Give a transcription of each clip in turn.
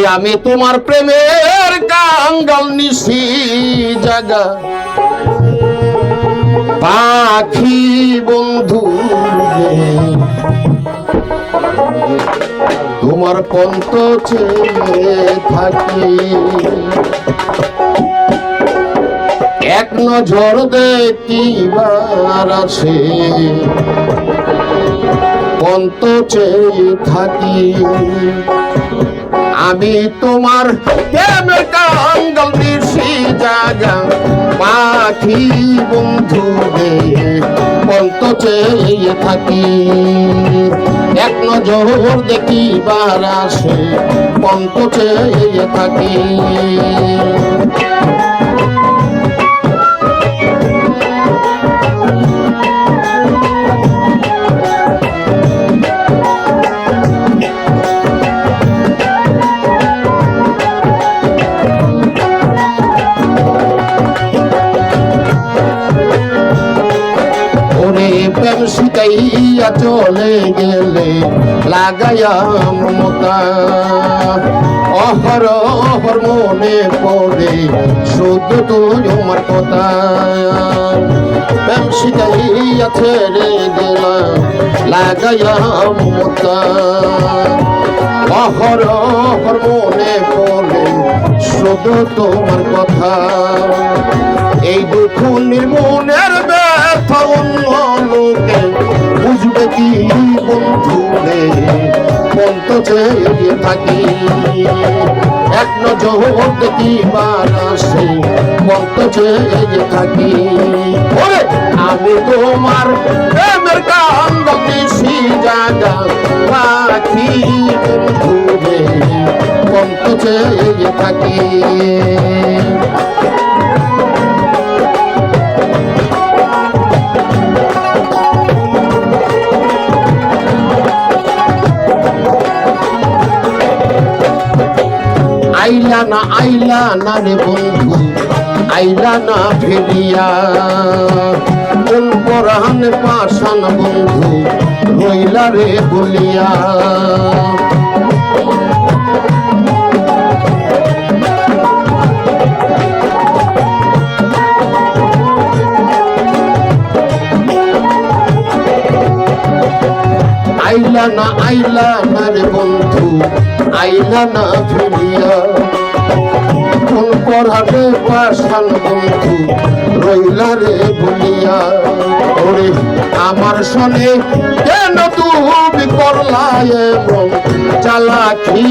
আমি তোমার প্রেমের কাঙ্গাল নিশি জাগা পাখি বন্ধু তোমার পন্ত চেয়ে থাকি এক নজর দেখিবার আছে পন্ত চেয়ে থাকি আমি তোমার প্রেমের কাঙ্গাল নিশি জাগা পাখি বন্ধু পন্ত চেয়ে থাকি এক নজর দেখিবার আসে পন্ত চেয়ে থাকি প্রেম শিখাইয়া চলে গেলে লাগাইয়া মমতা অহর অহর মনে পড়ে শুধু তুই আমার কথা প্রেম শিখাইয়া ছেড়ে গেলাম লাগাইয়া মমতা অহর অহর মনে পড়ে শুধু তোমার কথা এই দুঃখ নির্মূলের ব্যথা অন্য লোকে বুঝবে কি বন্ধু রে পন্ত চেয়ে থাকি এক নজর দেখিবার আসে পন্ত চেয়ে থাকি আমি তোমার প্রেমের কাঙ্গাল নিশি জাগা পাখি বন্ধু রে পন্ত চেয়ে থাকি আইলা না রে বন্ধু আইলা না ফেরিয়া কোন পরাণ পাশান বন্ধু রইলা রে বলিয়া আইলা না রে বন্ধু আইলা না ফিরিয়া কোন পরাণে পাশান বন্ধু রইলা রে বলিয়া ওরে আমার সনে কেন তুমি করলা এমন চালাকি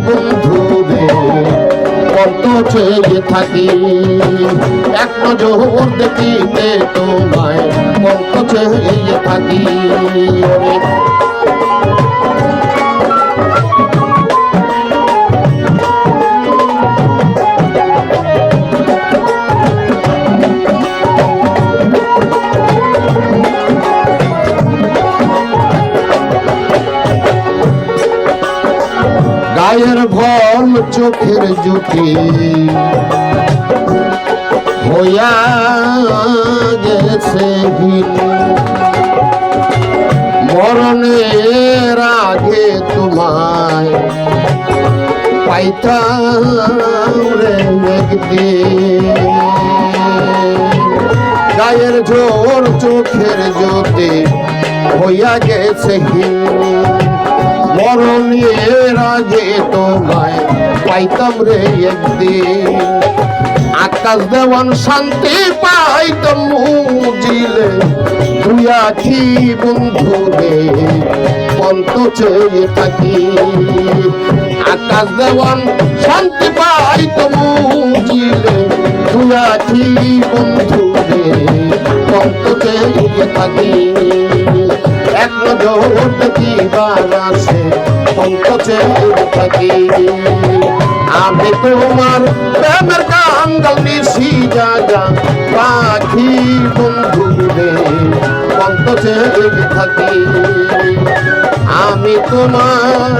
বন্ধু রে পন্ত চেয়ে থাকি এক নজর দেখিতে তোমায় পন্ত চেয়ে থাকি গায়ের ভল চোখের জুটি হইয়া গেছে মরণের আগে তোমায় পাইতাম রে একদিন গায়ের জোর চোখের জ্যোতি হইয়া গেছে মরণের আগে তোমায় পাইতাম রে একদিন আকাশ দেওয়ান শান্তি পাইতাম মুজিলে তুই আছি বন্ধু রে পন্ত চেয়ে থাকি আকাশ দেওয়ান শান্তি পাইতাম মুজিলে তুই আছি বন্ধু রে পন্ত চেয়ে থাকি এক নজর দেখিবার আসে পন্ত চেয়ে থাকি আমি তোমার প্রেমের কাঙ্গাল নিশি জাগা পাখি বন্ধু রে পন্ত চেয়ে থাকি আমি তোমার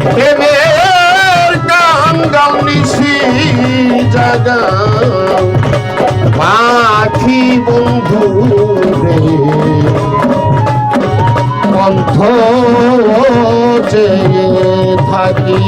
প্রেমের কাঙ্গাল নিশি জাগা পাখি বন্ধু রে পন্ত চেয়ে থাকি